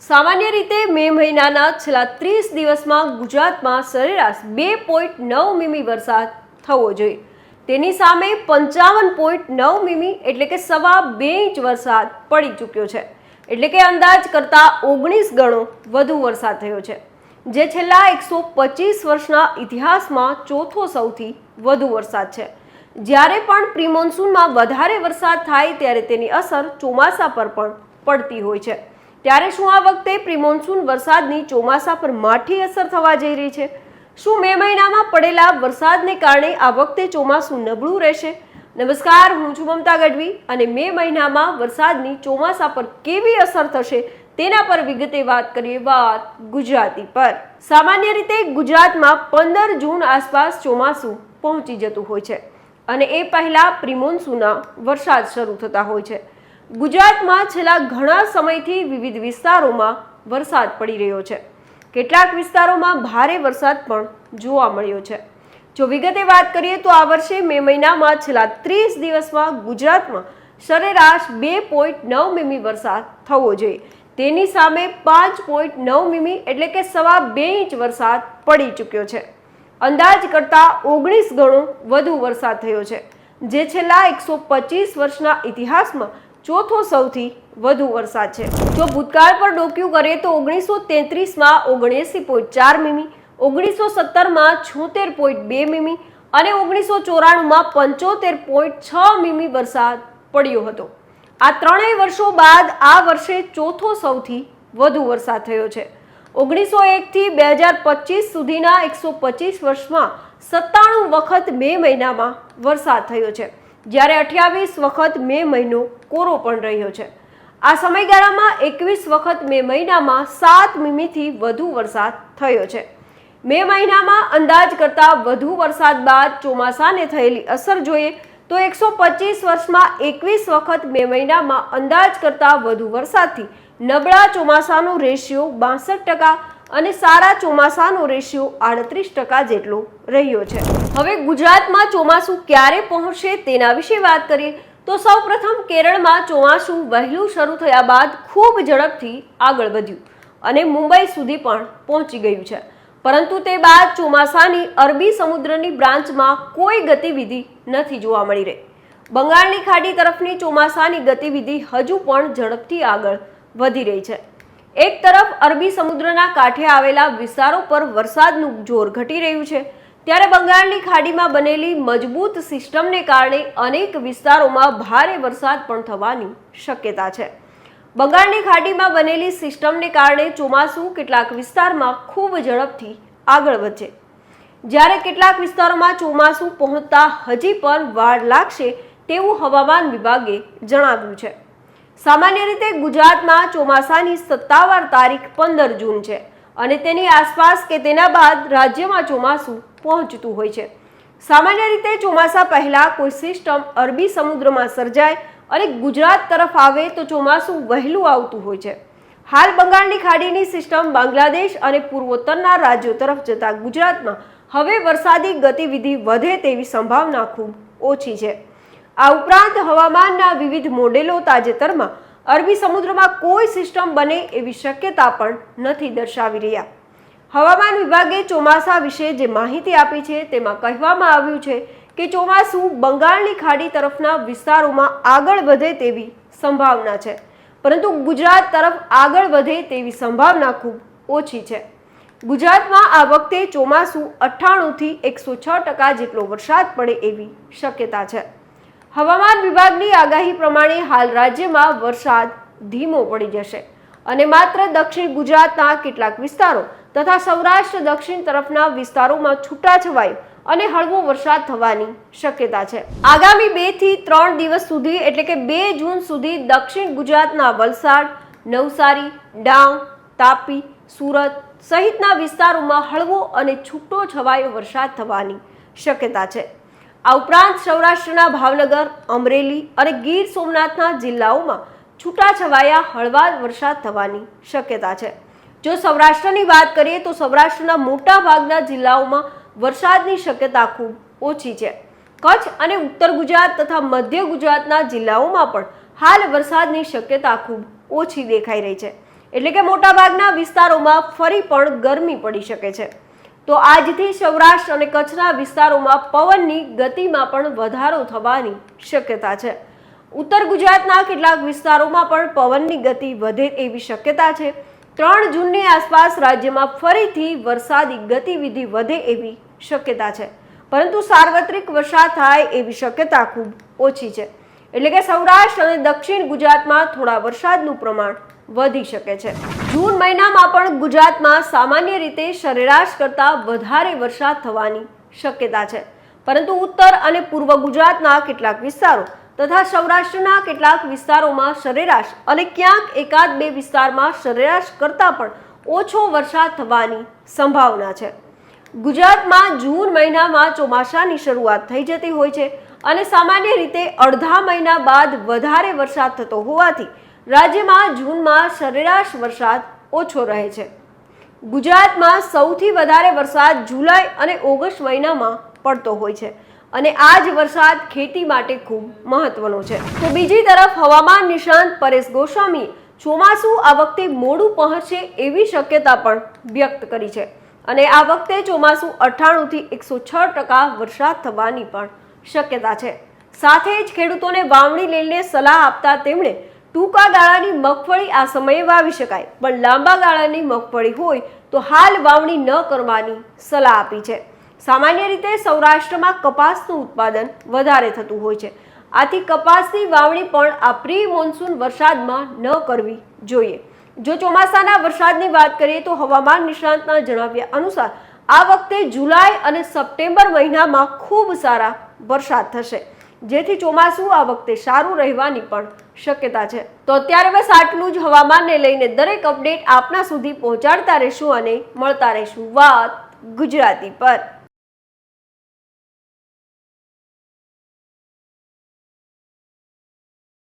સામાન્ય રીતે મે મહિનાના છેલ્લા 30 દિવસમાં ગુજરાતમાં સરેરાશ 2.9 મીમી વરસાદ થવો જોઈએ. તેની સામે 55.9 મીમી એટલે કે સવા 2 ઇંચ વરસાદ પડી ચૂક્યો છે. એટલે કે અંદાજ કરતાં 19 ગણો વધુ વરસાદ થયો છે, જે છેલ્લા 125 વર્ષના ઇતિહાસમાં ચોથો સૌથી વધુ વરસાદ છે. જ્યારે પણ પ્રી મોન્સૂનમાં વધારે વરસાદ થાય ત્યારે તેની અસર ચોમાસા પર પણ પડતી હોય છે. ત્યારે શું આ વખતે પ્રી મોન્સૂન વરસાદની ચોમાસા પર માઠી અસર થવા જઈ રહી છે? શું મે મહિનામાં પડેલા વરસાદને કારણે આ વખતે ચોમાસું નબળું રહેશે? નમસ્કાર, હું છું મમતા ગઢવી અને મે મહિનામાં વરસાદની ચોમાસા પર કેવી અસર થશે તેના પર વિગતે વાત કરીએ. વાત ગુજરાતી પર. સામાન્ય રીતે ગુજરાતમાં 15 જૂન આસપાસ ચોમાસું પહોંચી જતું હોય છે અને એ પહેલા પ્રી મોન્સૂનના વરસાદ શરૂ થતા હોય છે. ગુજરાતમાં છેલ્લા ઘણા સમયથી વિવિધ વિસ્તારોમાં વરસાદ પડી રહ્યો છે. કેટલાક વિસ્તારોમાં ભારે વરસાદ પણ જોવા મળ્યો છે. જો વિગતે વાત કરીએ તો આ વર્ષે મે મહિનામાં છેલ્લા 30 દિવસમાં ગુજરાતમાં સરેરાશ 2.9 મીમી વરસાદ થવો જોઈએ. તેની સામે 5.9 મીમી એટલે કે સવા 2 ઇંચ વરસાદ પડી ચૂક્યો છે. અંદાજ કરતાં 19 ગણો વધુ વરસાદ થયો છે, જે છેલ્લા 125 વર્ષના ઇતિહાસમાં ચોથો સૌથી વધુ વરસાદ છે. જો ભૂતકાળ પર ડોક્યું કરીએ તો 1933માં 79.4 મીમી, 1970માં 76.2 મીમી અને 1994માં 75.6 મીમી વરસાદ પડ્યો હતો. આ ત્રણેય વર્ષો બાદ આ વર્ષે ચોથો સૌથી વધુ વરસાદ થયો છે. 1901 થી 2025 સુધીના 125 વર્ષમાં 97 વખત મે મહિનામાં વરસાદ થયો છે, જ્યારે 28 વખત મે મહિનો કોરો પણ રહ્યો છે. આ સમયગાળામાં 21 વખત મે મહિનામાં 7 મીમીથી વધુ વરસાદ થયો છે. મે મહિનામાં અંદાજ કરતાં વધુ વરસાદ બાદ ચોમાસાને થયેલી અસર જોઈએ તો 125 વર્ષમાં 21 વખત મે મહિનામાં અંદાજ કરતાં વધુ વરસાદથી નબળા ચોમાસાનો રેશિયો 62% અને સારા ચોમાસાનો રેશિયો 38% જેટલો રહ્યો છે. હવે ગુજરાતમાં ચોમાસું ક્યારે પહોંચશે તેના વિશે વાત કરીએ તો સૌપ્રથમ કેરળમાં ચોમાસું વહેલું શરૂ થયા બાદ ખૂબ ઝડપથી આગળ વધ્યું અને મુંબઈ સુધી પણ પહોંચી ગયું છે. પરંતુ તે બાદ ચોમાસાની અરબી સમુદ્રની બ્રાન્ચમાં કોઈ ગતિવિધિ નથી જોવા મળી રહી. બંગાળની ખાડી તરફની ચોમાસાની ગતિવિધિ હજુ પણ ઝડપથી આગળ વધી રહી છે. એક તરફ અરબી સમુદ્રના કાંઠે આવેલા વિસ્તારો પર વરસાદનું જોર ઘટી રહ્યું છે, ત્યારે બંગાળની ખાડીમાં બનેલી મજબૂત સિસ્ટમને કારણે અનેક વિસ્તારોમાં ભારે વરસાદ પણ થવાની શક્યતા છે. બંગાળની ખાડીમાં બનેલી સિસ્ટમને કારણે ચોમાસું કેટલાક વિસ્તારમાં ખૂબ ઝડપથી આગળ વધશે, જ્યારે કેટલાક વિસ્તારોમાં ચોમાસું પહોંચતા હજી પણ વાર લાગશે તેવું હવામાન વિભાગે જણાવ્યું છે. સામાન્ય રીતે ગુજરાતમાં ચોમાસાની સત્તાવાર તારીખ 15 જૂન છે અને તેની આસપાસ કે તેના બાદ રાજ્યમાં ચોમાસું પહોંચતું હોય છે. સામાન્ય રીતે ચોમાસા પહેલા કોઈ સિસ્ટમ અરબી સમુદ્રમાં સર્જાય અને ગુજરાત તરફ આવે તો ચોમાસું વહેલું આવતું હોય છે. હાલ બંગાળની ખાડીની સિસ્ટમ બાંગ્લાદેશ અને પૂર્વોત્તરના રાજ્યો તરફ જતા ગુજરાતમાં હવે વરસાદી ગતિવિધિ વધે તેવી સંભાવના ખૂબ ઓછી છે. આ ઉપરાંત હવામાનના વિવિધ મોડેલો તાજેતરમાં અરબી સમુદ્રમાં કોઈ સિસ્ટમ બને એવી શક્યતા પણ નથી દર્શાવી રહ્યા. હવામાન વિભાગે ચોમાસા વિશે જે માહિતી આપી છે તેમાં કહેવામાં આવ્યું છે કે ચોમાસું બંગાળની ખાડી તરફના વિસ્તારોમાં આગળ વધે તેવી સંભાવના છે, પરંતુ ગુજરાત તરફ આગળ વધે તેવી સંભાવના ખૂબ ઓછી છે. ગુજરાતમાં આ વખતે ચોમાસું 98 થી 106% જેટલો વરસાદ પડે એવી શક્યતા છે. હવામાન વિભાગની આગાહી પ્રમાણે હાલ રાજ્યમાં વરસાદ ધીમો પડી જશે અને માત્ર દક્ષિણ ગુજરાતના કેટલાક વિસ્તારો તથા સૌરાષ્ટ્ર દક્ષિણ તરફના વિસ્તારોમાં છૂટાછવાયો અને હળવો વરસાદ થવાની શક્યતા છે. આગામી 2 થી 3 દિવસ સુધી એટલે કે 2 જૂન સુધી દક્ષિણ ગુજરાતના વલસાડ, નવસારી, ડાંગ, તાપી, સુરત સહિતના વિસ્તારોમાં હળવો અને છૂટો છવાયો વરસાદ થવાની શક્યતા છે. આ ઉપરાંત સૌરાષ્ટ્રના ભાવનગર, અમરેલી અને ગીર સોમનાથના જિલ્લાઓમાં છૂટાછવાયા હળવા વરસાદ થવાની શક્યતા છે. જો સૌરાષ્ટ્રની વાત કરીએ તો સૌરાષ્ટ્રના મોટા ભાગના જિલ્લાઓમાં વરસાદની શક્યતા ખૂબ ઓછી છે. કચ્છ અને ઉત્તર ગુજરાત તથા મધ્ય ગુજરાતના જિલ્લાઓમાં પણ હાલ વરસાદની શક્યતા ખૂબ ઓછી દેખાઈ રહી છે. એટલે કે મોટાભાગના વિસ્તારોમાં ફરી પણ ગરમી પડી શકે છે. તો આજથી સૌરાષ્ટ્ર અને કચ્છના વિસ્તારોમાં પવનની ગતિમાં પણ વધારો થવાની શક્યતા છે. ઉત્તર ગુજરાતના કેટલાક વિસ્તારોમાં પણ પવનની ગતિ વધે એવી શક્યતા છે. 3 જૂનની આસપાસ રાજ્યમાં ફરીથી વરસાદી ગતિવિધિ વધે એવી શક્યતા છે, પરંતુ સાર્વત્રિક વરસાદ થાય એવી શક્યતા ખૂબ ઓછી છે. એટલે કે સૌરાષ્ટ્ર અને દક્ષિણ ગુજરાતમાં થોડા વરસાદનું પ્રમાણ વધી શકે છે. જૂન મહિનામાં પણ ગુજરાતમાં સામાન્ય રીતે સરેરાશ કરતાં વધારે વરસાદ થવાની શક્યતા છે, પરંતુ ઉત્તર અને પૂર્વ ગુજરાતના કેટલાક વિસ્તારો તથા સૌરાષ્ટ્રના કેટલાક વિસ્તારોમાં સરેરાશ અને ક્યાંક 1-2 વિસ્તારમાં સરેરાશ કરતાં પણ ઓછો વરસાદ થવાની સંભાવના છે. ગુજરાતમાં જૂન મહિનામાં ચોમાસાની શરૂઆત થઈ જતી હોય છે અને સામાન્ય રીતે અડધા મહિના બાદ વધારે વરસાદ થતો હોવાથી રાજ્યમાં જૂનમાં સરેરાશ વરસાદ ઓછો રહે છે. ગુજરાતમાં સૌથી વધારે વરસાદ જુલાઈ અને ઓગસ્ટ મહિનામાં પડતો હોય છે અને આ જ વરસાદ ખેતી માટે ખૂબ મહત્વનો છે. તો બીજી તરફ હવામાન નિષ્ણાંત પરેશ ગોસ્વામીએ ચોમાસું આ વખતે મોડું પહોંચે એવી શક્યતા પણ વ્યક્ત કરી છે અને આ વખતે ચોમાસું 98 થી 106% વરસાદ થવાની પણ શક્યતા છે. સાથે જ ખેડૂતોને વાવણી લઈને સલાહ આપતા તેમણે ટૂંકા ગાળાની મગફળી આ સમયે વાવી શકાય, પણ લાંબા ગાળાની મગફળી હોય તો હાલ વાવણી ન કરવાની સલાહ આપી છે. સામાન્ય રીતે સૌરાષ્ટ્રમાં કપાસનું ઉત્પાદન વધારે થતું હોય છે, આથી કપાસની વાવણી પણ આ પ્રી મોન્સૂન વરસાદમાં ન કરવી જોઈએ. જો ચોમાસાના વરસાદની વાત કરીએ તો હવામાન નિષ્ણાંતના જણાવ્યા અનુસાર આ વખતે જુલાઈ અને સપ્ટેમ્બર મહિનામાં ખૂબ સારા વરસાદ થશે, જેથી ચોમાસું આ વખતે સારું રહેવાની પણ શક્યતા છે. તો અત્યારે બસ આટલું જ. હવામાનને લઈને દરેક અપડેટ આપના સુધી પહોંચાડતા રહીશું અને મળતા રહીશું વાત ગુજરાતી પર.